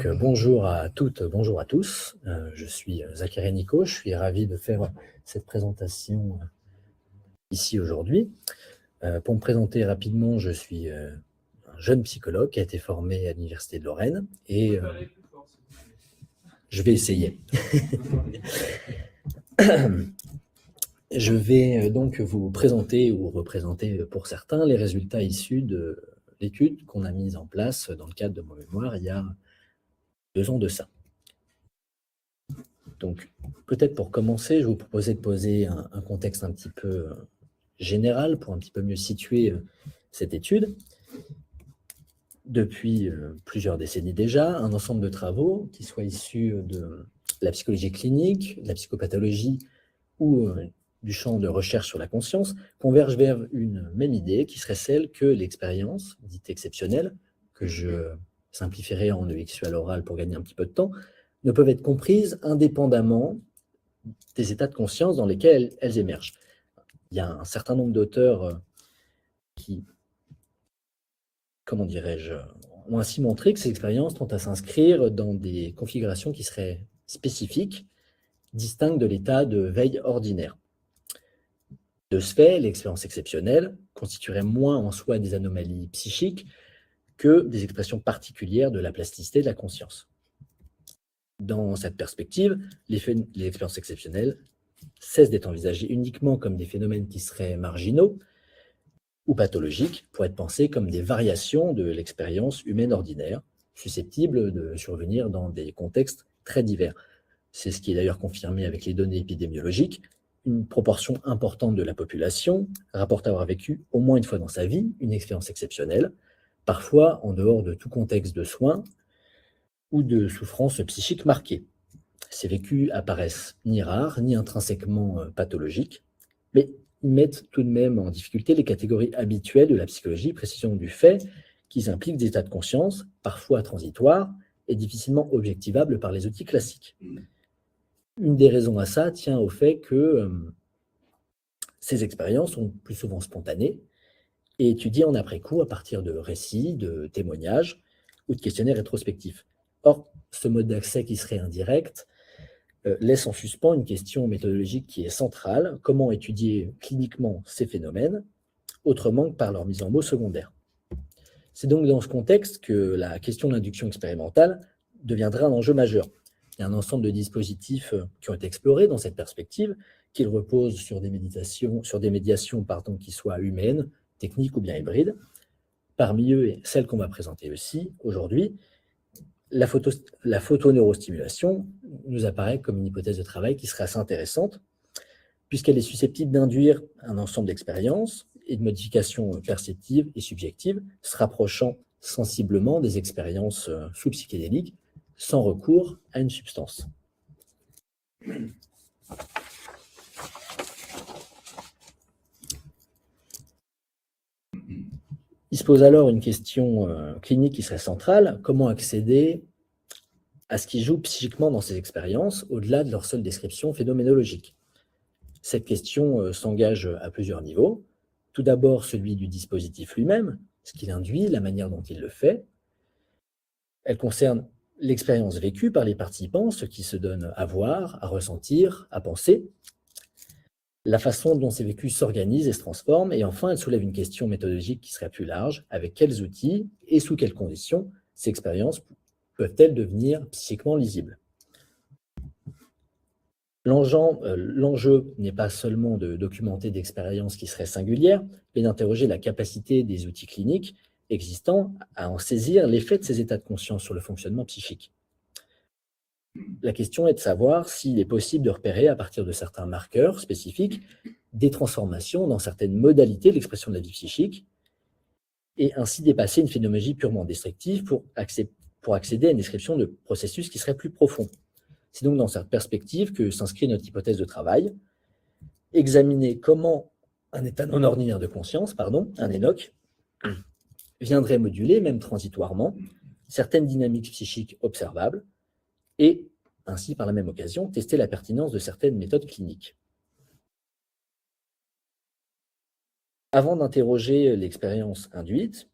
Donc, bonjour à toutes, bonjour à tous. Je suis Zachary Nico, je suis ravi de faire cette présentation ici aujourd'hui. Pour me présenter rapidement, je suis un jeune psychologue qui a été formé à l'Université de Lorraine et je vais essayer. Je vais donc vous présenter ou représenter pour certains les résultats issus de l'étude qu'on a mise en place dans le cadre de mon mémoire il y a 2 ans de ça. Donc, peut-être pour commencer, je vous proposais de poser un contexte un petit peu général pour un petit peu mieux situer cette étude. Depuis plusieurs décennies déjà, un ensemble de travaux qui soient issus de la psychologie clinique, de la psychopathologie ou du champ de recherche sur la conscience convergent vers une même idée qui serait celle que l'expérience, dite exceptionnelle, que je simplifierai en EXU à l'oral pour gagner un petit peu de temps, ne peuvent être comprises indépendamment des états de conscience dans lesquels elles émergent. Il y a un certain nombre d'auteurs qui, comment dirais-je, ont ainsi montré que ces expériences tendent à s'inscrire dans des configurations qui seraient spécifiques, distinctes de l'état de veille ordinaire. De ce fait, l'expérience exceptionnelle constituerait moins en soi des anomalies psychiques que des expressions particulières de la plasticité de la conscience. Dans cette perspective, les expériences exceptionnelles cessent d'être envisagées uniquement comme des phénomènes qui seraient marginaux ou pathologiques pour être pensés comme des variations de l'expérience humaine ordinaire, susceptibles de survenir dans des contextes très divers. C'est ce qui est d'ailleurs confirmé avec les données épidémiologiques. Une proportion importante de la population rapporte avoir vécu au moins une fois dans sa vie une expérience exceptionnelle, parfois en dehors de tout contexte de soins ou de souffrance psychique marquée. Ces vécus apparaissent ni rares, ni intrinsèquement pathologiques, mais ils mettent tout de même en difficulté les catégories habituelles de la psychologie, précision du fait qu'ils impliquent des états de conscience, parfois transitoires, et difficilement objectivables par les outils classiques. Une des raisons à ça tient au fait que ces expériences sont plus souvent spontanées et étudiées en après-coup à partir de récits, de témoignages ou de questionnaires rétrospectifs. Or, ce mode d'accès qui serait indirect laisse en suspens une question méthodologique qui est centrale: comment étudier cliniquement ces phénomènes, autrement que par leur mise en mots secondaire. C'est donc dans ce contexte que la question de l'induction expérimentale deviendra un enjeu majeur. Il y a un ensemble de dispositifs qui ont été explorés dans cette perspective, qu'ils reposent sur des médiations qui soient humaines, techniques ou bien hybrides. Parmi eux, et celle qu'on va présenter aussi aujourd'hui, la photoneurostimulation nous apparaît comme une hypothèse de travail qui serait assez intéressante, puisqu'elle est susceptible d'induire un ensemble d'expériences et de modifications perceptives et subjectives, se rapprochant sensiblement des expériences sous-psychédéliques, sans recours à une substance. Il se pose alors une question clinique qui serait centrale: comment accéder à ce qui joue psychiquement dans ces expériences, au-delà de leur seule description phénoménologique? Cette question s'engage à plusieurs niveaux. Tout d'abord, celui du dispositif lui-même, ce qu'il induit, la manière dont il le fait. Elle concerne l'expérience vécue par les participants, ce qui se donne à voir, à ressentir, à penser, la façon dont ces vécus s'organisent et se transforment, et enfin, elle soulève une question méthodologique qui serait plus large: avec quels outils et sous quelles conditions ces expériences peuvent-elles devenir psychiquement lisibles? L'enjeu n'est pas seulement de documenter d'expériences qui seraient singulières, mais d'interroger la capacité des outils cliniques existants à en saisir l'effet de ces états de conscience sur le fonctionnement psychique. La question est de savoir s'il est possible de repérer, à partir de certains marqueurs spécifiques, des transformations dans certaines modalités de l'expression de la vie psychique, et ainsi dépasser une phénoménologie purement destructive pour accéder à une description de processus qui serait plus profond. C'est donc dans cette perspective que s'inscrit notre hypothèse de travail: examiner comment un état non ordinaire de conscience, un ENOC, viendrait moduler, même transitoirement, certaines dynamiques psychiques observables, et ainsi, par la même occasion, tester la pertinence de certaines méthodes cliniques. Avant d'interroger l'expérience induite,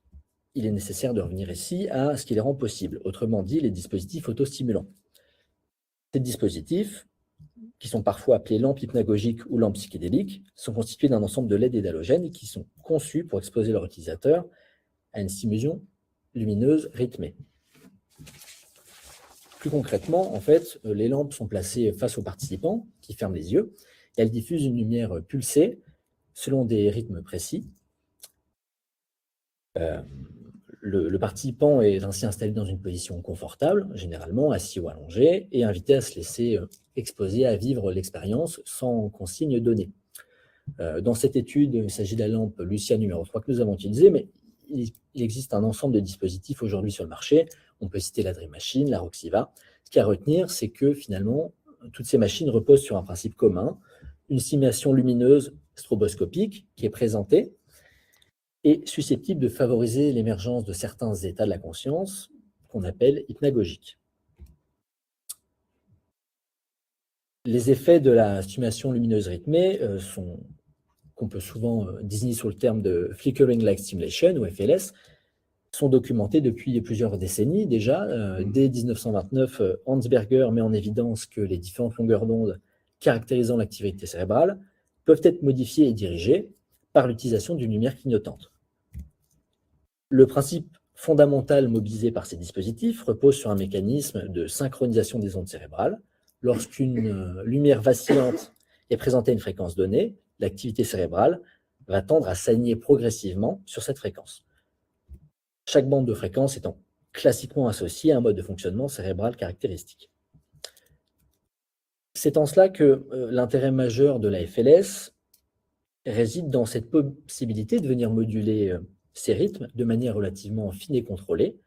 il est nécessaire de revenir ici à ce qui les rend possibles, autrement dit les dispositifs autostimulants. Ces dispositifs, qui sont parfois appelés lampes hypnagogiques ou lampes psychédéliques, sont constitués d'un ensemble de LED et d'halogènes et qui sont conçus pour exposer leur utilisateur à une stimulation lumineuse rythmée. Plus concrètement, en fait, les lampes sont placées face aux participants qui ferment les yeux et elles diffusent une lumière pulsée selon des rythmes précis. Le participant est ainsi installé dans une position confortable, généralement assis ou allongé, et invité à se laisser exposer à vivre l'expérience sans consigne donnée. Dans cette étude, il s'agit de la lampe Lucia numéro 3 que nous avons utilisée, mais il existe un ensemble de dispositifs aujourd'hui sur le marché. On peut citer la Dream Machine, la Roxiva. Ce qu'il y a à retenir, c'est que finalement, toutes ces machines reposent sur un principe commun, une stimulation lumineuse stroboscopique qui est présentée et susceptible de favoriser l'émergence de certains états de la conscience qu'on appelle hypnagogiques. Les effets de la stimulation lumineuse rythmée qu'on peut souvent désigner sous le terme de Flickering Light Stimulation, ou FLS, sont documentés depuis plusieurs décennies déjà. Dès 1929, Hansberger met en évidence que les différentes longueurs d'onde caractérisant l'activité cérébrale peuvent être modifiées et dirigées par l'utilisation d'une lumière clignotante. Le principe fondamental mobilisé par ces dispositifs repose sur un mécanisme de synchronisation des ondes cérébrales. Lorsqu'une lumière vacillante est présentée à une fréquence donnée, l'activité cérébrale va tendre à s'aligner progressivement sur cette fréquence. Chaque bande de fréquence étant classiquement associée à un mode de fonctionnement cérébral caractéristique. C'est en cela que l'intérêt majeur de la FLS réside dans cette possibilité de venir moduler ces rythmes de manière relativement fine et contrôlée.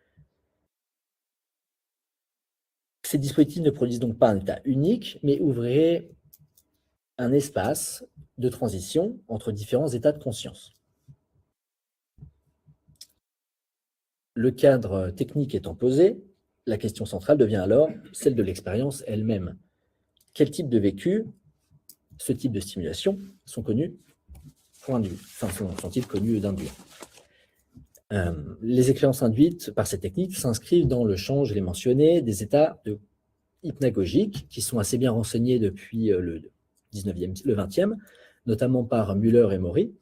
Ces dispositifs ne produisent donc pas un état unique, mais ouvriraient un espace de transition entre différents états de conscience. Le cadre technique étant posé, la question centrale devient alors celle de l'expérience elle-même. Quel type de vécu, ce type de stimulation sont connus pour induire, sont-ils connus d'induire? Les expériences induites par cette technique s'inscrivent dans le champ, je l'ai mentionné, des états hypnagogiques qui sont assez bien renseignés depuis le 20e, notamment par Müller et Maury.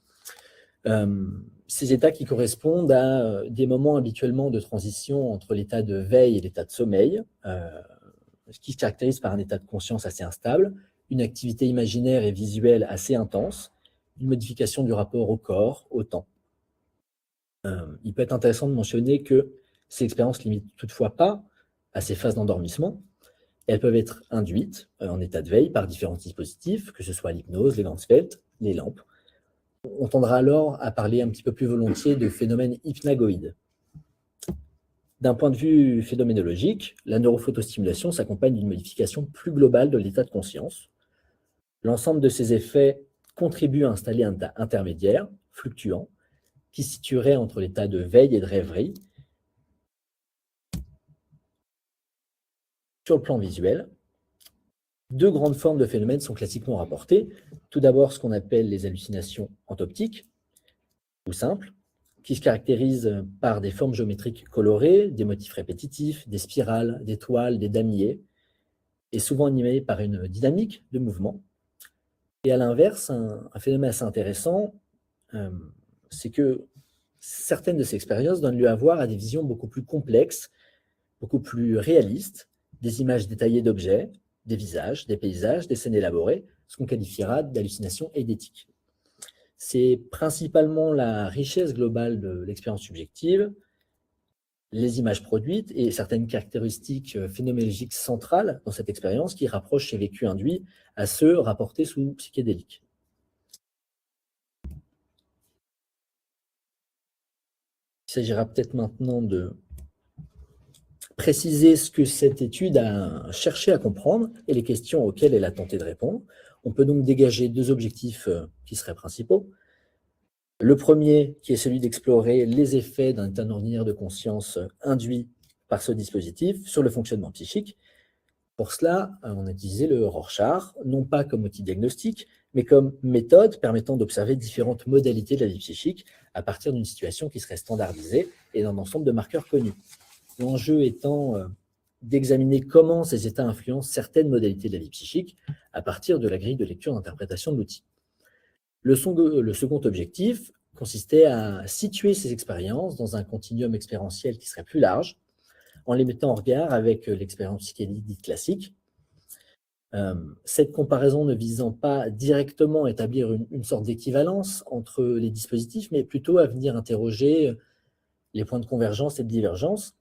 Ces états qui correspondent à des moments habituellement de transition entre l'état de veille et l'état de sommeil, ce qui se caractérise par un état de conscience assez instable, une activité imaginaire et visuelle assez intense, une modification du rapport au corps, au temps. Il peut être intéressant de mentionner que ces expériences ne limitent toutefois pas à ces phases d'endormissement. Elles peuvent être induites en état de veille par différents dispositifs, que ce soit l'hypnose, les Ganzfeld, les lampes. On tendra alors à parler un petit peu plus volontiers de phénomènes hypnagoïdes. D'un point de vue phénoménologique, la neurophotostimulation s'accompagne d'une modification plus globale de l'état de conscience. L'ensemble de ces effets contribue à installer un état intermédiaire, fluctuant, qui se situerait entre l'état de veille et de rêverie. Sur le plan visuel, deux grandes formes de phénomènes sont classiquement rapportées. Tout d'abord, ce qu'on appelle les hallucinations orthoptiques, ou simples, qui se caractérisent par des formes géométriques colorées, des motifs répétitifs, des spirales, des toiles, des damiers, et souvent animées par une dynamique de mouvement. Et à l'inverse, un phénomène assez intéressant, c'est que certaines de ces expériences donnent lieu à voir à des visions beaucoup plus complexes, beaucoup plus réalistes, des images détaillées d'objets, des visages, des paysages, des scènes élaborées, ce qu'on qualifiera d'hallucination eidétique. C'est principalement la richesse globale de l'expérience subjective, les images produites et certaines caractéristiques phénoménologiques centrales dans cette expérience qui rapprochent ces vécus induits à ceux rapportés sous psychédéliques. Il s'agira peut-être maintenant de préciser ce que cette étude a cherché à comprendre et les questions auxquelles elle a tenté de répondre. On peut donc dégager deux objectifs qui seraient principaux. Le premier, qui est celui d'explorer les effets d'un état ordinaire de conscience induit par ce dispositif sur le fonctionnement psychique. Pour cela, on a utilisé le Rorschach, non pas comme outil diagnostique, mais comme méthode permettant d'observer différentes modalités de la vie psychique à partir d'une situation qui serait standardisée et d'un ensemble de marqueurs connus. L'enjeu étant d'examiner comment ces états influencent certaines modalités de la vie psychique à partir de la grille de lecture d'interprétation de l'outil. Le second objectif consistait à situer ces expériences dans un continuum expérientiel qui serait plus large, en les mettant en regard avec l'expérience psychédélique dite classique. Cette comparaison ne visant pas directement à établir une sorte d'équivalence entre les dispositifs, mais plutôt à venir interroger les points de convergence et de divergence,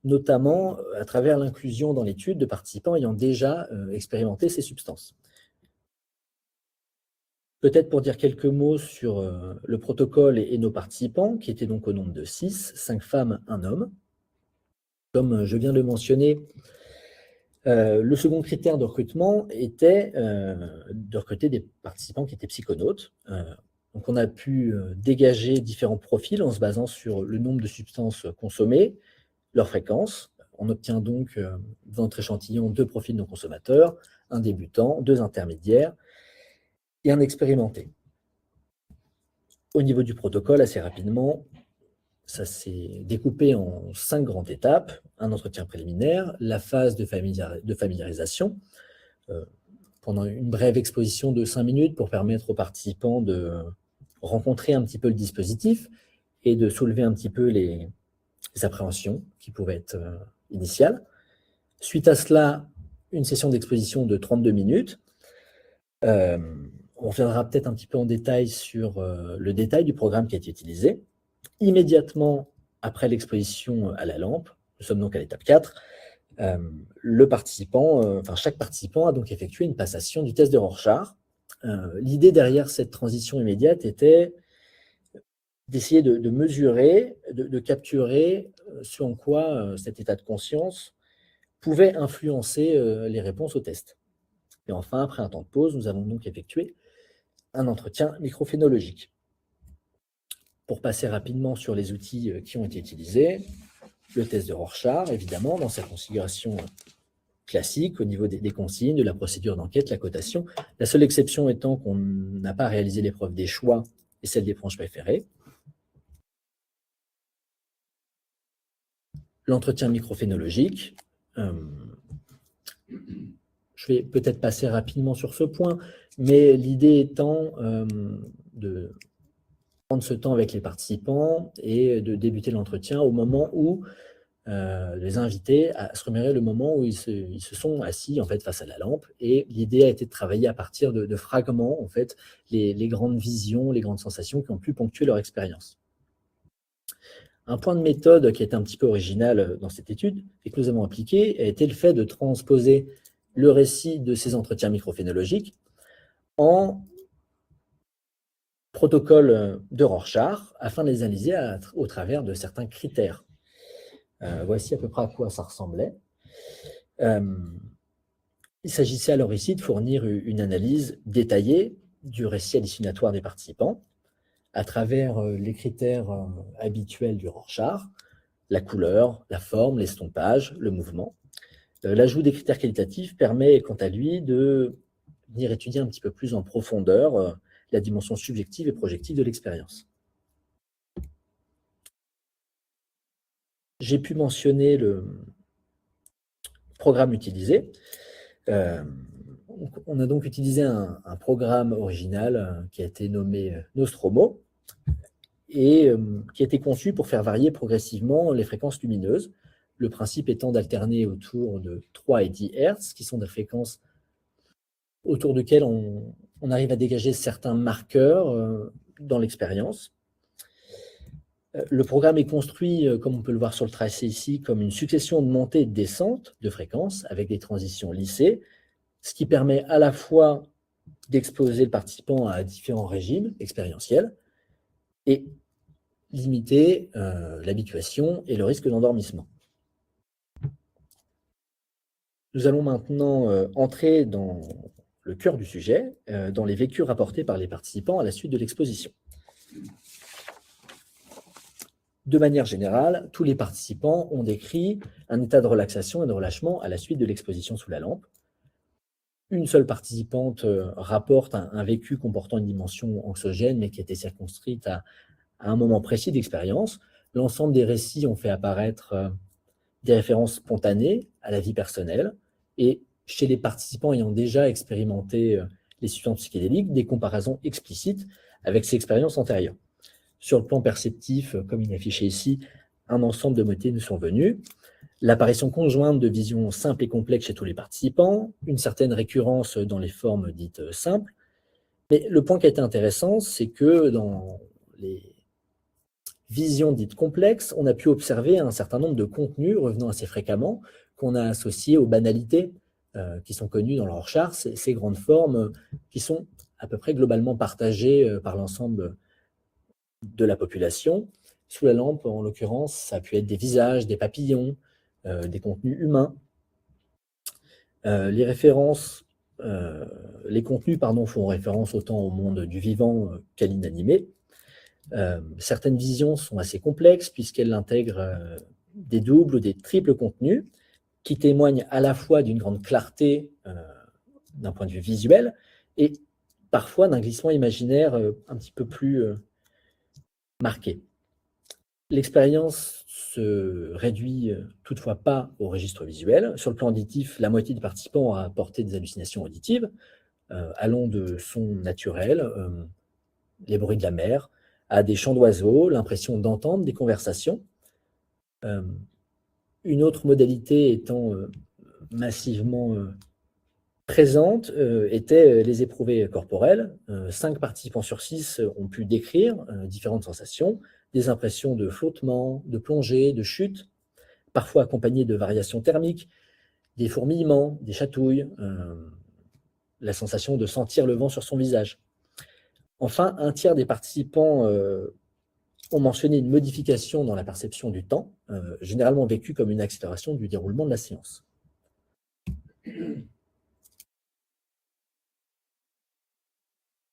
notamment à travers l'inclusion dans l'étude de participants ayant déjà expérimenté ces substances. Peut-être pour dire quelques mots sur le protocole et nos participants, qui étaient donc au nombre de 6, 5 femmes, 1 homme. Comme je viens de le mentionner, le second critère de recrutement était de recruter des participants qui étaient psychonautes. Donc on a pu dégager différents profils en se basant sur le nombre de substances consommées, leur fréquence. On obtient donc dans notre échantillon 2 profils non consommateurs, un débutant, 2 intermédiaires et un expérimenté. Au niveau du protocole, assez rapidement, ça s'est découpé en 5 grandes étapes. Un entretien préliminaire, la phase de familiarisation, pendant une brève exposition de 5 minutes pour permettre aux participants de rencontrer un petit peu le dispositif et de soulever un petit peu les appréhensions qui pouvaient être initiales. Suite à cela, une session d'exposition de 32 minutes. On reviendra peut-être un petit peu en détail sur le détail du programme qui a été utilisé. Immédiatement après l'exposition à la lampe, nous sommes donc à l'étape 4, chaque participant a donc effectué une passation du test de Rorschach. L'idée derrière cette transition immédiate était d'essayer de mesurer, de capturer ce en quoi cet état de conscience pouvait influencer les réponses au test. Et enfin, après un temps de pause, nous avons donc effectué un entretien microphénologique. Pour passer rapidement sur les outils qui ont été utilisés, le test de Rorschach, évidemment, dans sa configuration classique, au niveau des consignes, de la procédure d'enquête, la cotation. La seule exception étant qu'on n'a pas réalisé l'épreuve des choix et celle des branches préférées. L'entretien microphénologique. Je vais peut-être passer rapidement sur ce point, mais l'idée étant de prendre ce temps avec les participants et de débuter l'entretien au moment où les invités se remérer le moment où ils se sont assis en fait, face à la lampe. Et l'idée a été de travailler à partir de fragments, en fait, les grandes visions, les grandes sensations qui ont pu ponctuer leur expérience. Un point de méthode qui est un petit peu original dans cette étude et que nous avons appliqué a été le fait de transposer le récit de ces entretiens microphénologiques en protocole de Rorschach afin de les analyser au travers de certains critères. Voici à peu près à quoi ça ressemblait. Il s'agissait alors ici de fournir une analyse détaillée du récit hallucinatoire des participants à travers les critères habituels du Rorschach, la couleur, la forme, l'estompage, le mouvement. L'ajout des critères qualitatifs permet, quant à lui, de venir étudier un petit peu plus en profondeur la dimension subjective et projective de l'expérience. J'ai pu mentionner le programme utilisé. On a donc utilisé un programme original qui a été nommé Nostromo et qui a été conçu pour faire varier progressivement les fréquences lumineuses, le principe étant d'alterner autour de 3 et 10 Hz, qui sont des fréquences autour desquelles on arrive à dégager certains marqueurs dans l'expérience. Le programme est construit, comme on peut le voir sur le tracé ici, comme une succession de montées et de descentes de fréquences avec des transitions lissées, ce qui permet à la fois d'exposer le participant à différents régimes expérientiels et limiter l'habituation et le risque d'endormissement. Nous allons maintenant entrer dans le cœur du sujet, dans les vécus rapportés par les participants à la suite de l'exposition. De manière générale, tous les participants ont décrit un état de relaxation et de relâchement à la suite de l'exposition sous la lampe. une seule participante rapporte un vécu comportant une dimension anxiogène, mais qui était circonscrite à un moment précis d'expérience. L'ensemble des récits ont fait apparaître des références spontanées à la vie personnelle, et chez les participants ayant déjà expérimenté les substances psychédéliques, des comparaisons explicites avec ces expériences antérieures. Sur le plan perceptif, comme il est affiché ici, un ensemble de motifs nous sont venus. L'apparition conjointe de visions simples et complexes chez tous les participants, une certaine récurrence dans les formes dites simples. Mais le point qui a été intéressant, c'est que dans les visions dites complexes, on a pu observer un certain nombre de contenus revenant assez fréquemment, qu'on a associés aux banalités qui sont connues dans le Rorschach, ces grandes formes qui sont à peu près globalement partagées par l'ensemble de la population. Sous la lampe, en l'occurrence, ça a pu être des visages, des papillons, des contenus humains. Les contenus font référence autant au monde du vivant qu'à l'inanimé. Certaines visions sont assez complexes puisqu'elles intègrent des doubles ou des triples contenus qui témoignent à la fois d'une grande clarté d'un point de vue visuel et parfois d'un glissement imaginaire un petit peu plus marqué. L'expérience se réduit toutefois pas au registre visuel. Sur le plan auditif, la moitié des participants a apporté des hallucinations auditives, allant de sons naturels, les bruits de la mer, à des chants d'oiseaux, l'impression d'entendre des conversations. Une autre modalité étant massivement présente étaient les éprouvés corporels. 5 participants sur 6 ont pu décrire différentes sensations, des impressions de flottement, de plongée, de chute, parfois accompagnées de variations thermiques, des fourmillements, des chatouilles, la sensation de sentir le vent sur son visage. Enfin, un tiers des participants ont mentionné une modification dans la perception du temps, généralement vécue comme une accélération du déroulement de la séance.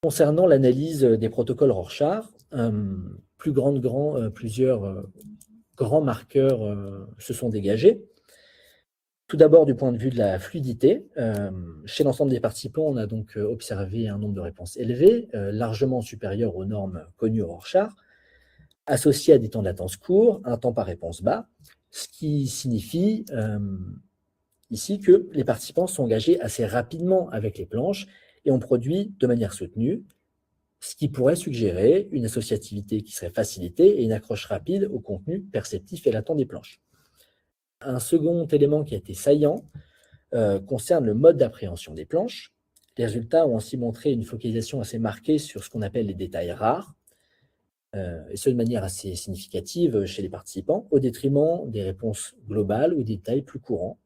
Concernant l'analyse des protocoles Rorschach, plusieurs grands marqueurs se sont dégagés. Tout d'abord, du point de vue de la fluidité, chez l'ensemble des participants, on a donc observé un nombre de réponses élevé, largement supérieur aux normes connues au Rorschach, associé à des temps de latence courts, un temps par réponse bas, ce qui signifie ici que les participants sont engagés assez rapidement avec les planches et ont produit de manière soutenue, ce qui pourrait suggérer une associativité qui serait facilitée et une accroche rapide au contenu perceptif et latent des planches. Un second élément qui a été saillant concerne le mode d'appréhension des planches. Les résultats ont ainsi montré une focalisation assez marquée sur ce qu'on appelle les détails rares, et ce de manière assez significative chez les participants, au détriment des réponses globales ou des détails plus courants.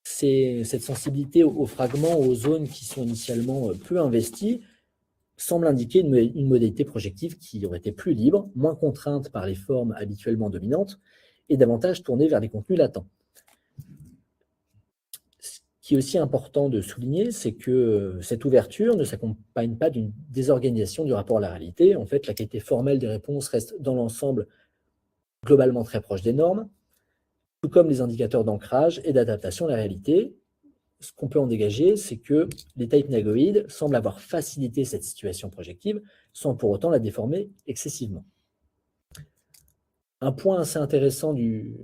Cette sensibilité aux fragments, aux zones qui sont initialement peu investies, semble indiquer une modalité projective qui aurait été plus libre, moins contrainte par les formes habituellement dominantes et davantage tournée vers les contenus latents. Ce qui est aussi important de souligner, c'est que cette ouverture ne s'accompagne pas d'une désorganisation du rapport à la réalité. En fait, la qualité formelle des réponses reste dans l'ensemble globalement très proche des normes, tout comme les indicateurs d'ancrage et d'adaptation à la réalité. Ce qu'on peut en dégager, c'est que les tas hypnagoïdes semblent avoir facilité cette situation projective sans pour autant la déformer excessivement. Un point assez intéressant du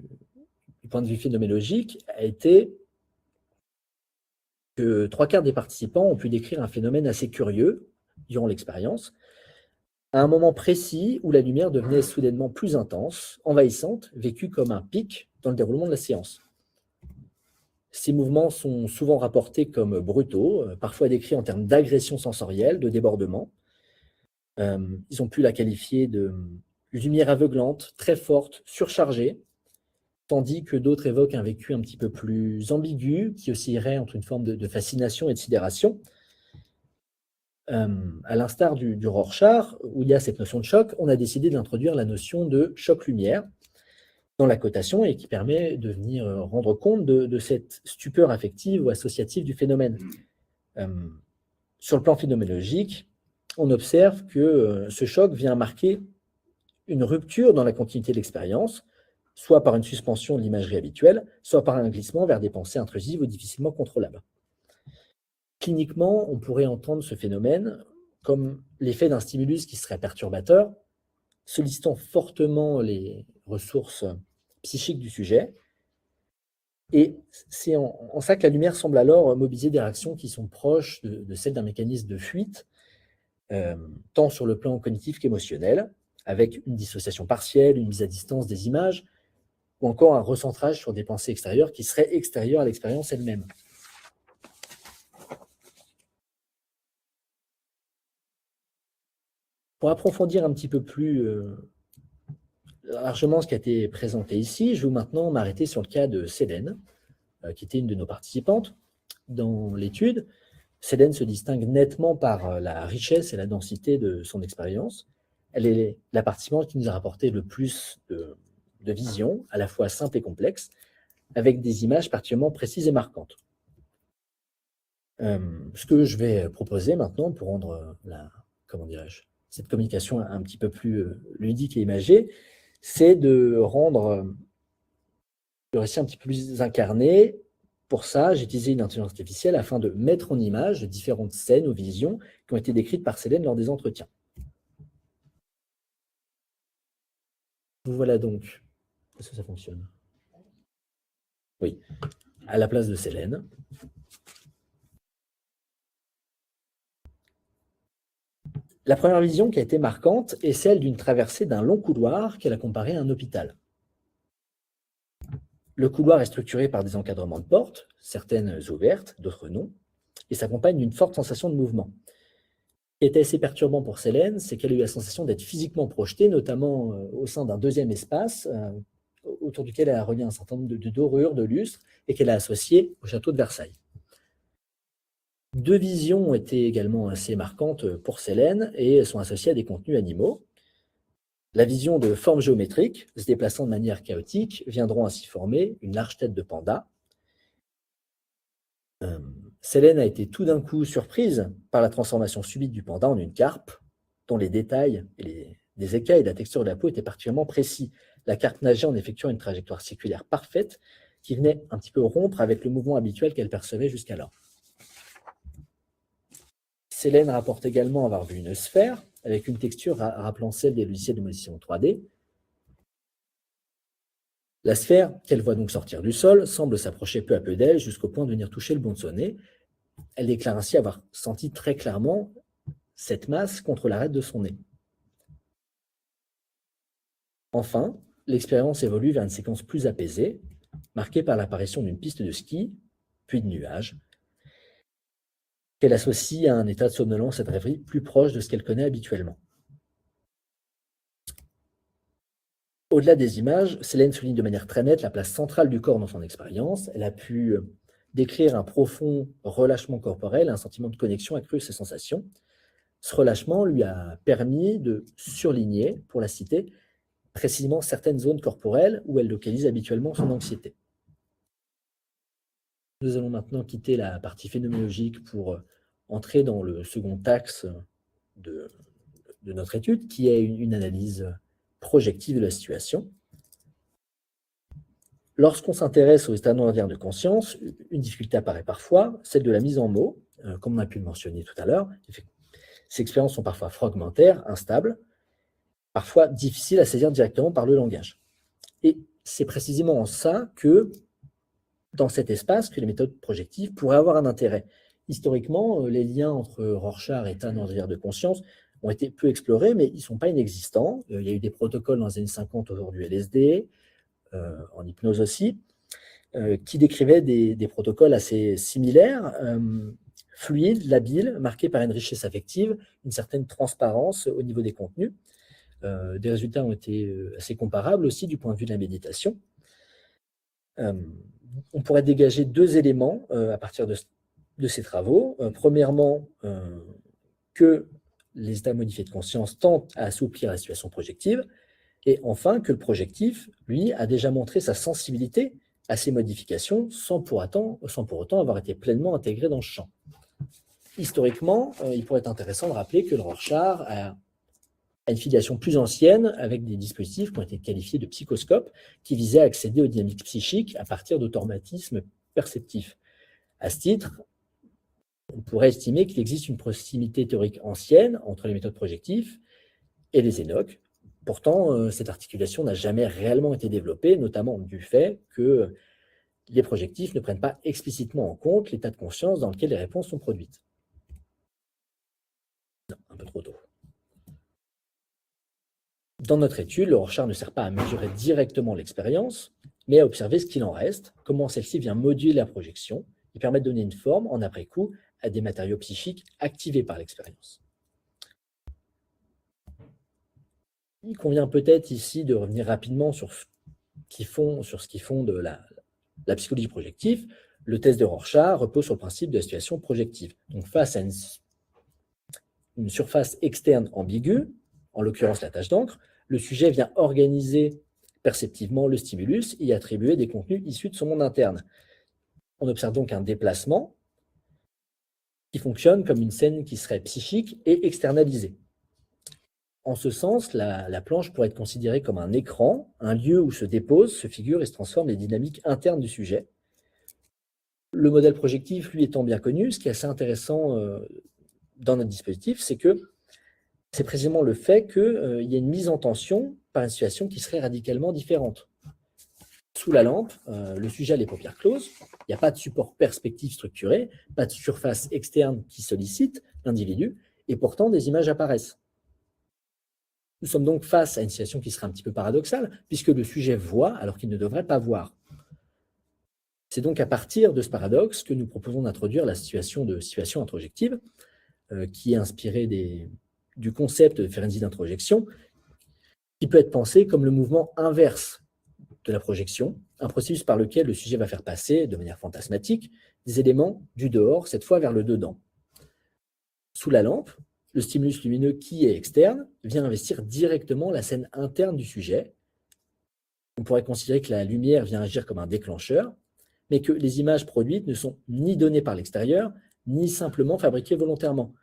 point de vue phénoménologique a été que 3/4 des participants ont pu décrire un phénomène assez curieux durant l'expérience, à un moment précis où la lumière devenait soudainement plus intense, envahissante, vécue comme un pic dans le déroulement de la séance. Ces mouvements sont souvent rapportés comme brutaux, parfois décrits en termes d'agression sensorielle, de débordement. Ils ont pu la qualifier de lumière aveuglante, très forte, surchargée, tandis que d'autres évoquent un vécu un petit peu plus ambigu, qui oscillerait entre une forme de fascination et de sidération. À l'instar du Rorschach, où il y a cette notion de choc, on a décidé d'introduire la notion de choc-lumière dans la cotation et qui permet de venir rendre compte de cette stupeur affective ou associative du phénomène. Sur le plan phénoménologique, on observe que ce choc vient marquer une rupture dans la continuité de l'expérience, soit par une suspension de l'imagerie habituelle, soit par un glissement vers des pensées intrusives ou difficilement contrôlables. cliniquement, on pourrait entendre ce phénomène comme l'effet d'un stimulus qui serait perturbateur, sollicitant fortement les ressources psychiques du sujet. Et c'est en ça que la lumière semble alors mobiliser des réactions qui sont proches de celles d'un mécanisme de fuite, tant sur le plan cognitif qu'émotionnel, avec une dissociation partielle, une mise à distance des images, ou encore un recentrage sur des pensées extérieures qui seraient extérieures à l'expérience elle-même. Pour approfondir un petit peu plus largement ce qui a été présenté ici, je vais maintenant m'arrêter sur le cas de Célène, qui était une de nos participantes dans l'étude. Célène se distingue nettement par la richesse et la densité de son expérience. Elle est la participante qui nous a rapporté le plus de visions, à la fois simples et complexes, avec des images particulièrement précises et marquantes. Ce que je vais proposer maintenant pour rendre cette communication un petit peu plus ludique et imagée, c'est de rendre le récit un petit peu plus incarné. Pour ça, j'ai utilisé une intelligence artificielle afin de mettre en image différentes scènes ou visions qui ont été décrites par Célène lors des entretiens. Vous voilà donc. Est-ce que ça fonctionne? Oui. À la place de Célène. La première vision qui a été marquante est celle d'une traversée d'un long couloir qu'elle a comparé à un hôpital. Le couloir est structuré par des encadrements de portes, certaines ouvertes, d'autres non, et s'accompagne d'une forte sensation de mouvement. Ce qui était assez perturbant pour Célène, c'est qu'elle a eu la sensation d'être physiquement projetée, notamment au sein d'un deuxième espace, autour duquel elle a relié un certain nombre de dorures, de lustres, et qu'elle a associé au château de Versailles. Deux visions ont été également assez marquantes pour Célène et sont associées à des contenus animaux. La vision de formes géométriques, se déplaçant de manière chaotique, viendront ainsi former une large tête de panda. Célène a été tout d'un coup surprise par la transformation subite du panda en une carpe, dont les détails et des écailles et la texture de la peau étaient particulièrement précis. La carpe nageait en effectuant une trajectoire circulaire parfaite qui venait un petit peu rompre avec le mouvement habituel qu'elle percevait jusqu'alors. Célène rapporte également avoir vu une sphère avec une texture rappelant celle des logiciels de modélisation 3D. La sphère, qu'elle voit donc sortir du sol, semble s'approcher peu à peu d'elle jusqu'au point de venir toucher le bout de son nez. Elle déclare ainsi avoir senti très clairement cette masse contre l'arête de son nez. Enfin, l'expérience évolue vers une séquence plus apaisée, marquée par l'apparition d'une piste de ski, puis de nuages, qu'elle associe à un état de somnolence et de rêverie plus proche de ce qu'elle connaît habituellement. Au-delà des images, Célène souligne de manière très nette la place centrale du corps dans son expérience. Elle a pu décrire un profond relâchement corporel, un sentiment de connexion accru à ses sensations. Ce relâchement lui a permis de surligner, pour la citer, précisément certaines zones corporelles où elle localise habituellement son anxiété. Nous allons maintenant quitter la partie phénoménologique pour entrer dans le second axe de notre étude, qui est une analyse projective de la situation. Lorsqu'on s'intéresse aux états non ordinaires de conscience, une difficulté apparaît parfois, celle de la mise en mots, comme on a pu le mentionner tout à l'heure. Ces expériences sont parfois fragmentaires, instables, parfois difficiles à saisir directement par le langage. Et c'est précisément en ça que, dans cet espace, que les méthodes projectives pourraient avoir un intérêt. Historiquement, les liens entre Rorschach et état non ordinaire de conscience ont été peu explorés, mais ils ne sont pas inexistants. Il y a eu des protocoles dans les années 50 autour du LSD, en hypnose aussi, qui décrivaient des protocoles assez similaires, fluides, labiles, marqués par une richesse affective, une certaine transparence au niveau des contenus. Des résultats ont été assez comparables aussi du point de vue de la méditation. On pourrait dégager deux éléments à partir de ces travaux. Premièrement, que les états modifiés de conscience tentent à assouplir la situation projective, et enfin que le projectif, lui, a déjà montré sa sensibilité à ces modifications sans pour autant avoir été pleinement intégré dans le champ. Historiquement, il pourrait être intéressant de rappeler que le Rorschach a une filiation plus ancienne avec des dispositifs qui ont été qualifiés de psychoscopes qui visaient à accéder aux dynamiques psychiques à partir d'automatismes perceptifs. À ce titre, On pourrait estimer qu'il existe une proximité théorique ancienne entre les méthodes projectives et les ENOC. Pourtant, cette articulation n'a jamais réellement été développée, notamment du fait que les projectifs ne prennent pas explicitement en compte l'état de conscience dans lequel les réponses sont produites. Non, un peu trop tôt. Dans notre étude, le Rorschach ne sert pas à mesurer directement l'expérience, mais à observer ce qu'il en reste, comment celle-ci vient moduler la projection et permet de donner une forme, en après-coup, à des matériaux psychiques activés par l'expérience. Il convient peut-être ici de revenir rapidement sur ce qui fonde la psychologie projective. Le test de Rorschach repose sur le principe de la situation projective. Donc, face à une surface externe ambiguë, en l'occurrence la tache d'encre, le sujet vient organiser perceptivement le stimulus et y attribuer des contenus issus de son monde interne. On observe donc un déplacement qui fonctionne comme une scène qui serait psychique et externalisée. En ce sens, la planche pourrait être considérée comme un écran, un lieu où se déposent, se figurent et se transforment les dynamiques internes du sujet. Le modèle projectif, lui, étant bien connu, ce qui est assez intéressant dans notre dispositif, c'est que c'est précisément le fait qu'il y ait une mise en tension par une situation qui serait radicalement différente. Sous la lampe, le sujet a les paupières closes, il n'y a pas de support perspective structuré, pas de surface externe qui sollicite l'individu, et pourtant des images apparaissent. Nous sommes donc face à une situation qui serait un petit peu paradoxale, puisque le sujet voit alors qu'il ne devrait pas voir. C'est donc à partir de ce paradoxe que nous proposons d'introduire la situation de situation introjective, qui est inspirée du concept de Ferenczi d'introjection, qui peut être pensé comme le mouvement inverse de la projection, un processus par lequel le sujet va faire passer, de manière fantasmatique, des éléments du dehors, cette fois vers le dedans. Sous la lampe, le stimulus lumineux qui est externe vient investir directement la scène interne du sujet. On pourrait considérer que la lumière vient agir comme un déclencheur, mais que les images produites ne sont ni données par l'extérieur, ni simplement fabriquées volontairement.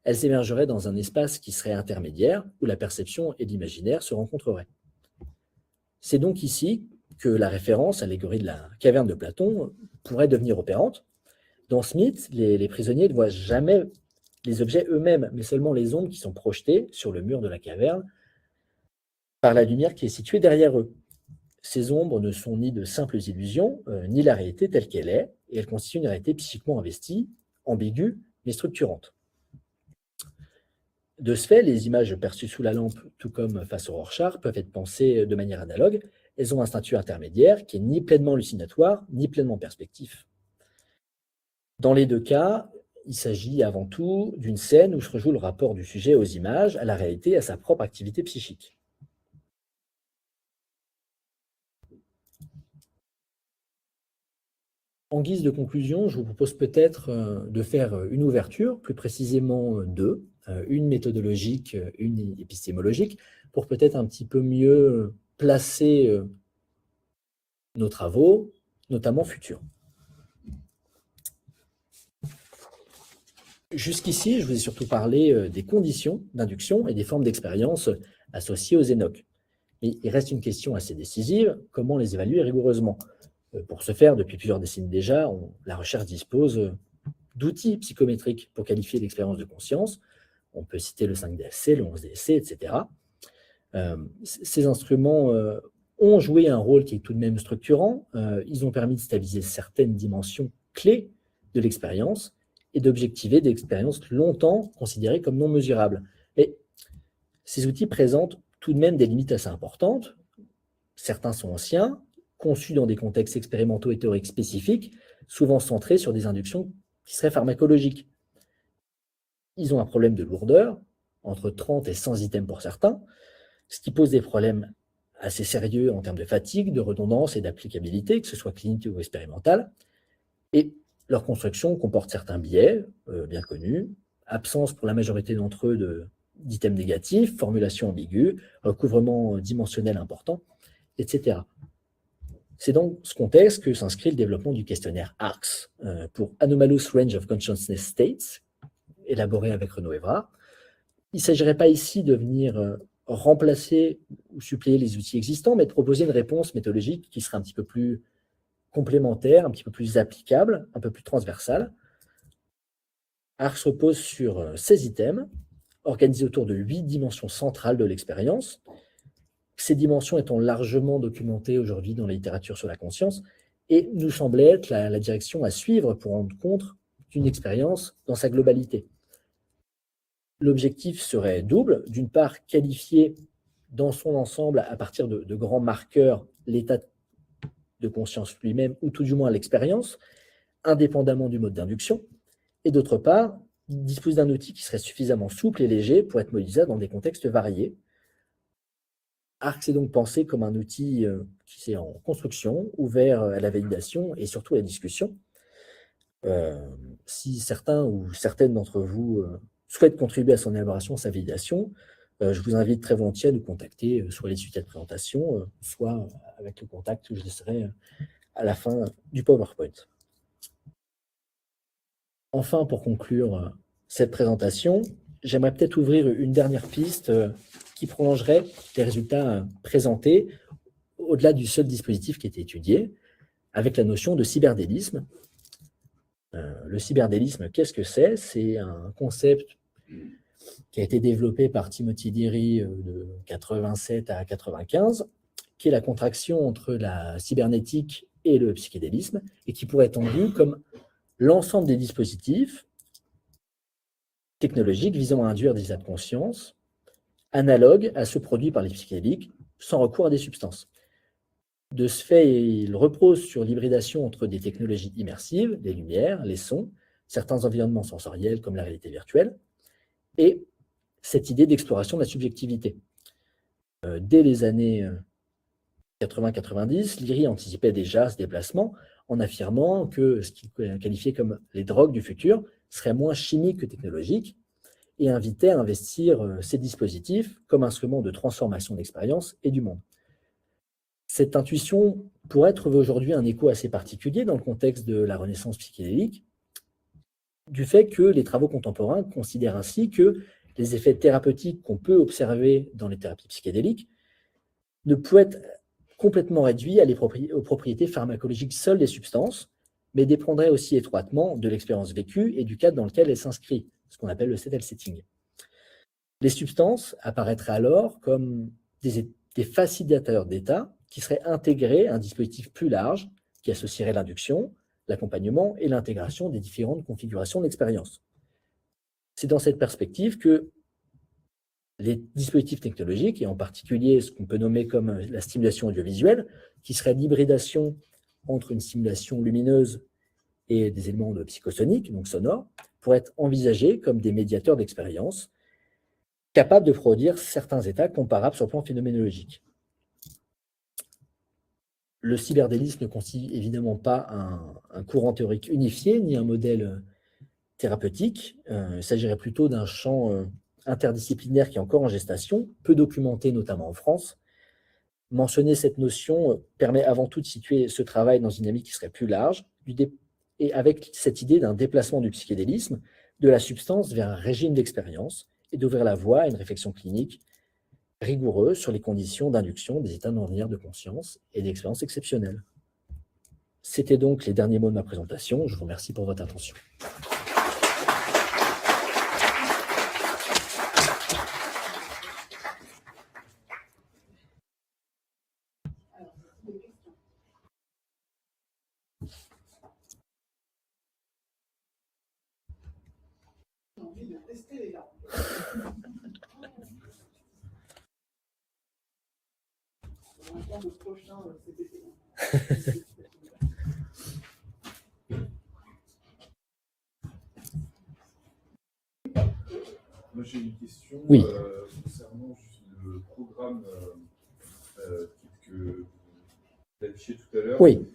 Elles émergeraient dans un espace qui serait intermédiaire, où la perception et l'imaginaire se rencontreraient. C'est donc ici que la référence à l'allégorie de la caverne de Platon pourrait devenir opérante. Dans ce mythe, les prisonniers ne voient jamais les objets eux-mêmes, mais seulement les ombres qui sont projetées sur le mur de la caverne par la lumière qui est située derrière eux. Ces ombres ne sont ni de simples illusions, ni la réalité telle qu'elle est, et elles constituent une réalité psychiquement investie, ambiguë, mais structurante. De ce fait, les images perçues sous la lampe, tout comme face au Rorschach, peuvent être pensées de manière analogue. Elles ont un statut intermédiaire qui est ni pleinement hallucinatoire, ni pleinement perspectif. Dans les deux cas, il s'agit avant tout d'une scène où se rejoue le rapport du sujet aux images, à la réalité et à sa propre activité psychique. En guise de conclusion, je vous propose peut-être de faire une ouverture, plus précisément deux, une méthodologique, une épistémologique, pour peut-être un petit peu mieux placer nos travaux, notamment futurs. Jusqu'ici, je vous ai surtout parlé des conditions d'induction et des formes d'expérience associées aux ENOC. Mais il reste une question assez décisive, comment les évaluer rigoureusement? Pour ce faire, depuis plusieurs décennies déjà, la recherche dispose d'outils psychométriques pour qualifier l'expérience de conscience. On peut citer le 5-DSC, le 11-DSC, etc. Ces instruments ont joué un rôle qui est tout de même structurant. Ils ont permis de stabiliser certaines dimensions clés de l'expérience et d'objectiver des expériences longtemps considérées comme non mesurables. Mais ces outils présentent tout de même des limites assez importantes. Certains sont anciens, conçus dans des contextes expérimentaux et théoriques spécifiques, souvent centrés sur des inductions qui seraient pharmacologiques. Ils ont un problème de lourdeur, entre 30 et 100 items pour certains, ce qui pose des problèmes assez sérieux en termes de fatigue, de redondance et d'applicabilité, que ce soit clinique ou expérimentale. Et leur construction comporte certains biais bien connus, absence pour la majorité d'entre eux d'items négatifs, formulation ambiguë, recouvrement dimensionnel important, etc. C'est dans ce contexte que s'inscrit le développement du questionnaire ARCS pour Anomalous Range of Consciousness States, élaboré avec Renaud Evrard. Il ne s'agirait pas ici de venir remplacer ou suppléer les outils existants, mais de proposer une réponse méthodologique qui serait un petit peu plus complémentaire, un petit peu plus applicable, un peu plus transversale. ARCS repose sur 16 items, organisés autour de 8 dimensions centrales de l'expérience. Ces dimensions étant largement documentées aujourd'hui dans la littérature sur la conscience, et nous semblait être la direction à suivre pour rendre compte d'une expérience dans sa globalité. L'objectif serait double. D'une part, qualifier dans son ensemble, à partir de grands marqueurs, l'état de conscience lui-même, ou tout du moins l'expérience, indépendamment du mode d'induction. Et d'autre part, disposer d'un outil qui serait suffisamment souple et léger pour être modélisable dans des contextes variés. ARCS est donc pensé comme un outil qui est en construction, ouvert à la validation et surtout à la discussion. Si certains ou certaines d'entre vous souhaitent contribuer à son élaboration, à sa validation, je vous invite très volontiers à nous contacter, soit à l'issue de cette présentation, soit avec le contact que je laisserai à la fin du PowerPoint. Enfin, pour conclure cette présentation, j'aimerais peut-être ouvrir une dernière piste qui prolongerait les résultats présentés au-delà du seul dispositif qui était étudié, avec la notion de cyberdélisme. Le cyberdélisme, qu'est-ce que c'est? C'est un concept qui a été développé par Timothy Leary de 87 à 95, qui est la contraction entre la cybernétique et le psychédélisme, et qui pourrait être entendu comme l'ensemble des dispositifs technologiques visant à induire des états de conscience analogues à ceux produits par les psychédéliques sans recours à des substances. De ce fait, il repose sur l'hybridation entre des technologies immersives, les lumières, les sons, certains environnements sensoriels comme la réalité virtuelle, et cette idée d'exploration de la subjectivité. Dès les années 80-90, Leary anticipait déjà ce déplacement en affirmant que ce qu'il qualifiait comme les drogues du futur seraient moins chimiques que technologiques et invitait à investir ces dispositifs comme instruments de transformation de l'expérience et du monde. Cette intuition pourrait trouver aujourd'hui un écho assez particulier dans le contexte de la renaissance psychédélique, du fait que les travaux contemporains considèrent ainsi que les effets thérapeutiques qu'on peut observer dans les thérapies psychédéliques ne peuvent être complètement réduits aux propriétés pharmacologiques seules des substances, mais dépendraient aussi étroitement de l'expérience vécue et du cadre dans lequel elle s'inscrit, ce qu'on appelle le settle setting. Les substances apparaîtraient alors comme des facilitateurs d'état qui seraient intégrés à un dispositif plus large qui associerait l'induction, l'accompagnement et l'intégration des différentes configurations d'expérience. C'est dans cette perspective que les dispositifs technologiques, et en particulier ce qu'on peut nommer comme la stimulation audiovisuelle, qui serait l'hybridation entre une stimulation lumineuse et des éléments de psychosoniques, donc sonores, pourraient être envisagés comme des médiateurs d'expérience, capables de produire certains états comparables sur le plan phénoménologique. Le cyberdélisme ne constitue évidemment pas un courant théorique unifié, ni un modèle thérapeutique. Il s'agirait plutôt d'un champ interdisciplinaire qui est encore en gestation, peu documenté notamment en France. Mentionner cette notion permet avant tout de situer ce travail dans une dynamique qui serait plus large, et avec cette idée d'un déplacement du psychédélisme, de la substance vers un régime d'expérience, et d'ouvrir la voie à une réflexion clinique rigoureuse sur les conditions d'induction des états ordinaires de conscience et d'expériences exceptionnelles. C'était donc les derniers mots de ma présentation. Je vous remercie pour votre attention. Moi, j'ai une question Oui. concernant le programme que vous affichez tout à l'heure, Oui.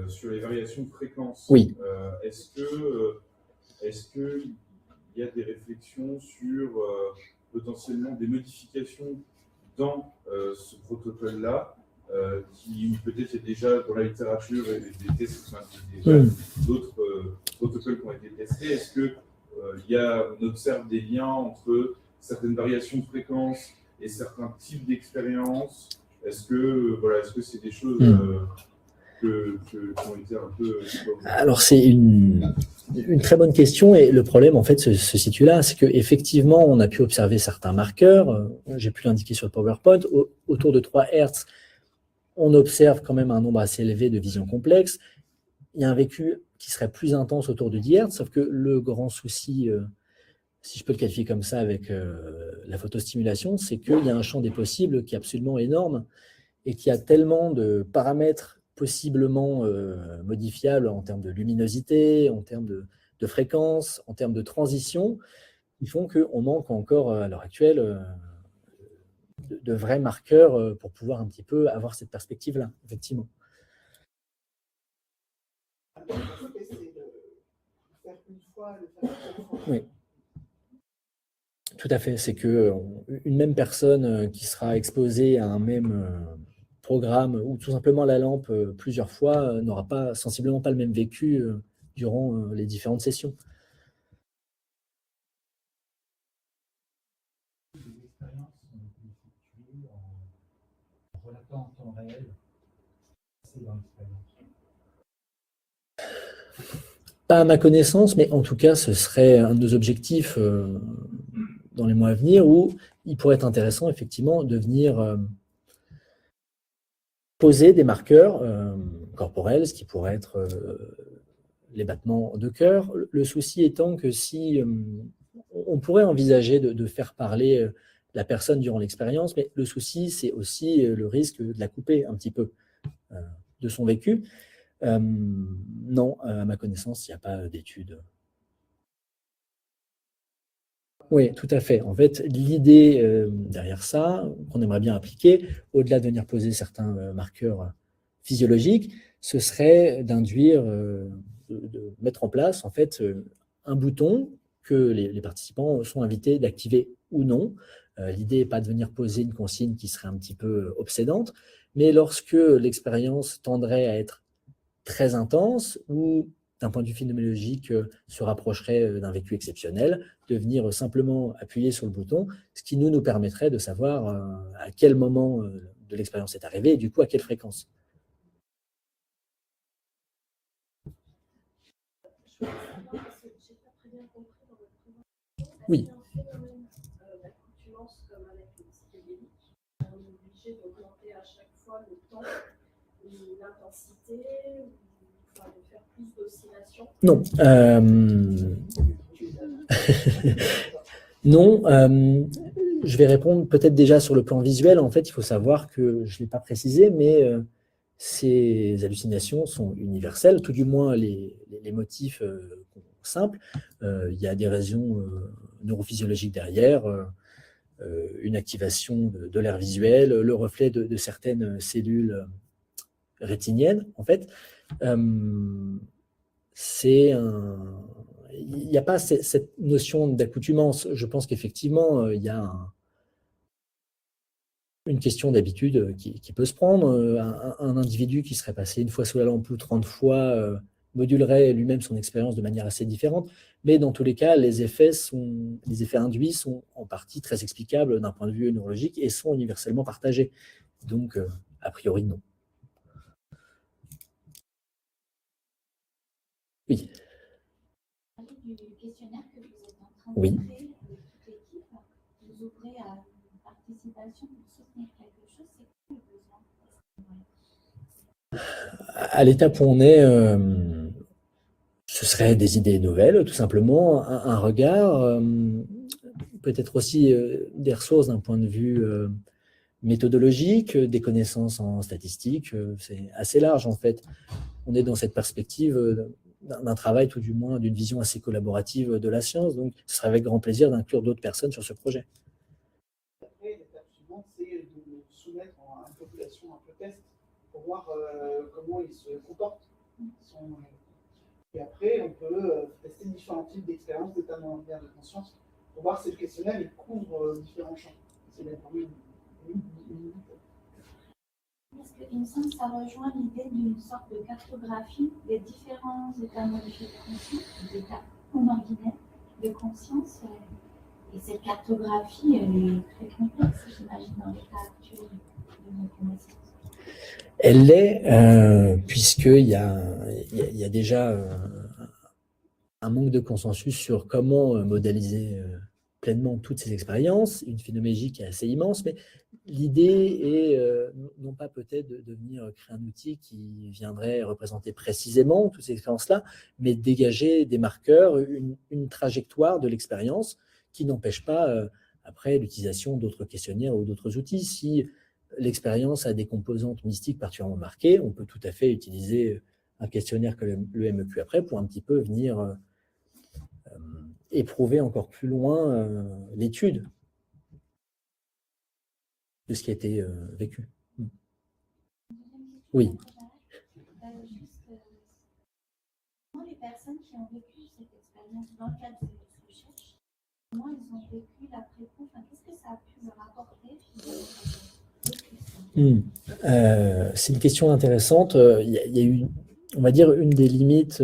sur les variations de fréquence. Oui. Est-ce qu'il y a des réflexions sur potentiellement des modifications dans ce protocole-là, qui peut-être est déjà dans la littérature et des tests, d'autres protocoles qui ont été testés? Est-ce que on observe des liens entre certaines variations de fréquence et certains types d'expériences? Est-ce que c'est des choses qui ont été un peu... Alors, c'est une très bonne question et le problème, en fait, se situe là. C'est qu'effectivement, on a pu observer certains marqueurs. J'ai pu l'indiquer sur le PowerPoint. Autour de 3 Hz, on observe quand même un nombre assez élevé de visions complexes. Il y a un vécu qui serait plus intense autour de 10 Hz, sauf que le grand souci, si je peux le qualifier comme ça avec la photostimulation, c'est qu'il y a un champ des possibles qui est absolument énorme et qui a tellement de paramètres possiblement modifiables en termes de luminosité, en termes de fréquence, en termes de transition, qui font qu'on manque encore à l'heure actuelle de vrais marqueurs pour pouvoir un petit peu avoir cette perspective-là, effectivement. Oui. Tout à fait, c'est qu'une même personne qui sera exposée à un même programme ou tout simplement la lampe plusieurs fois n'aura sensiblement pas le même vécu durant les différentes sessions. Des expériences ont été effectuées en relatant en temps réel, c'est dans l'expérience. Pas à ma connaissance, mais en tout cas, ce serait un de nos objectifs dans les mois à venir, où il pourrait être intéressant, effectivement, de venir poser des marqueurs corporels, ce qui pourrait être les battements de cœur. Le souci étant que si on pourrait envisager de faire parler la personne durant l'expérience, mais le souci, c'est aussi le risque de la couper un petit peu de son vécu. Non, à ma connaissance, il n'y a pas d'études. Oui, tout à fait. En fait, l'idée derrière ça, qu'on aimerait bien appliquer, au-delà de venir poser certains marqueurs physiologiques, ce serait d'induire, de mettre en place en fait un bouton que les participants sont invités d'activer ou non. L'idée n'est pas de venir poser une consigne qui serait un petit peu obsédante, mais lorsque l'expérience tendrait à être très intense ou d'un point de vue phénoménologique, se rapprocherait d'un vécu exceptionnel, de venir simplement appuyer sur le bouton, ce qui nous permettrait de savoir à quel moment de l'expérience est arrivé et du coup à quelle fréquence. Oui. Non. Non. Je vais répondre peut-être déjà sur le plan visuel. En fait, il faut savoir que, je ne l'ai pas précisé, mais ces hallucinations sont universelles, tout du moins les motifs simples. Il y a des raisons neurophysiologiques derrière, une activation de l'aire visuel, le reflet de certaines cellules rétiniennes, en fait. Il n'y a pas cette notion d'accoutumance. Je pense qu'effectivement, il y a une question d'habitude qui peut se prendre. Un individu qui serait passé une fois sous la lampe ou 30 fois modulerait lui-même son expérience de manière assez différente. Mais dans tous les cas, les effets induits sont en partie très explicables d'un point de vue neurologique et sont universellement partagés. Donc, a priori, non. Oui. Du questionnaire que vous êtes en train de Oui. créer avec toute l'équipe, vous ouvrez à une participation pour soutenir quelque chose, c'est quoi le besoin? À l'étape où on est, ce serait des idées nouvelles, tout simplement, un regard, peut-être aussi des ressources d'un point de vue méthodologique, des connaissances en statistique, c'est assez large en fait. On est dans cette perspective d'un travail, tout du moins, d'une vision assez collaborative de la science, donc ce serait avec grand plaisir d'inclure d'autres personnes sur ce projet. Après, l'étape suivante, c'est de soumettre à une population un peu test pour voir comment ils se comportent. Et après, on peut tester différents types d'expériences d'état de conscience pour voir si le questionnaire il couvre différents champs. C'est bien pour lui une Parce qu'il me semble que ça rejoint l'idée d'une sorte de cartographie des différents états modifiés de conscience, des états ordinaires de conscience. Et cette cartographie, elle est très complexe, j'imagine, dans l'état actuel de nos connaissances. Elle l'est, puisqu'il y a déjà un manque de consensus sur comment modéliser pleinement toutes ces expériences, une phénoménologie qui est assez immense, mais l'idée est non pas peut-être de venir créer un outil qui viendrait représenter précisément toutes ces expériences-là, mais de dégager des marqueurs, une trajectoire de l'expérience qui n'empêche pas après l'utilisation d'autres questionnaires ou d'autres outils. Si l'expérience a des composantes mystiques particulièrement marquées, on peut tout à fait utiliser un questionnaire que le MEQ après pour un petit peu venir éprouver encore plus loin l'étude de ce qui a été vécu. Oui. Comment les personnes qui ont vécu cette expérience dans le cadre de votre recherche, comment ils ont vécu l'après-coup, qu'est-ce que ça a pu leur apporter C'est une question intéressante. Il y a eu, on va dire, une des limites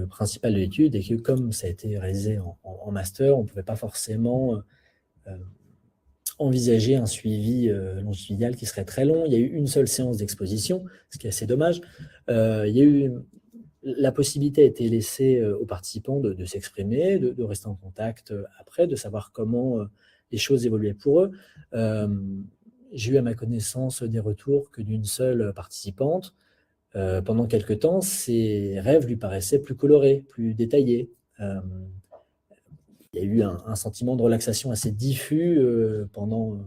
principales de l'étude est que comme ça a été réalisé en master, on ne pouvait pas forcément envisager un suivi longitudinal qui serait très long. Il y a eu une seule séance d'exposition, ce qui est assez dommage. Il y a eu la possibilité a été laissée aux participants de s'exprimer, de rester en contact après, de savoir comment les choses évoluaient pour eux. J'ai eu à ma connaissance des retours que d'une seule participante. Pendant quelque temps, ses rêves lui paraissaient plus colorés, plus détaillés. Il y a eu un sentiment de relaxation assez diffus pendant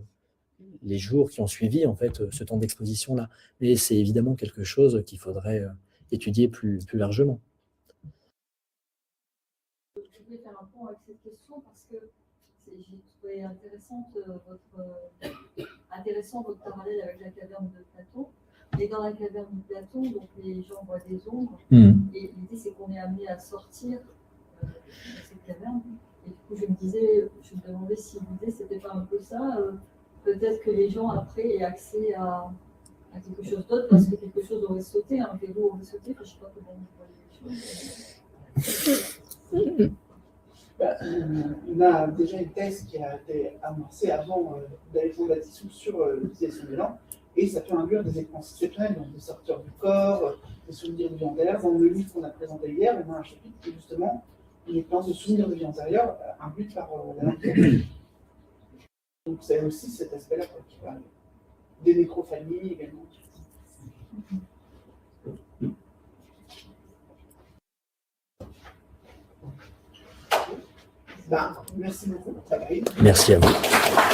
les jours qui ont suivi en fait, ce temps d'exposition-là. Mais c'est évidemment quelque chose qu'il faudrait étudier plus largement. Je voulais faire un point avec cette question parce que j'ai trouvé intéressant votre parallèle avec la caverne de Platon. Et dans la caverne de Platon, donc les gens voient des ombres. Et l'idée, c'est qu'on est amené à sortir de cette caverne. Et du coup, je me demandais si l'idée, c'était pas un peu ça. Peut-être que les gens, après, aient accès à quelque chose d'autre parce que quelque chose aurait sauté, un vélo aurait sauté. Enfin, je ne sais pas comment vous voyez les choses. On a déjà une thèse qui a été amorcée avant d'Alexandre Batissou sur l'utilisation de l'élan, et ça peut induire des écrans exceptionnels, donc des sorteurs du corps, des souvenirs de vie antérieure. Dans le livre qu'on a présenté hier, on a un chapitre qui est justement une expérience de souvenirs de vie antérieure induite par la langue. Donc c'est aussi cet aspect-là qui va des nécrophanies également. Merci beaucoup. Merci à vous.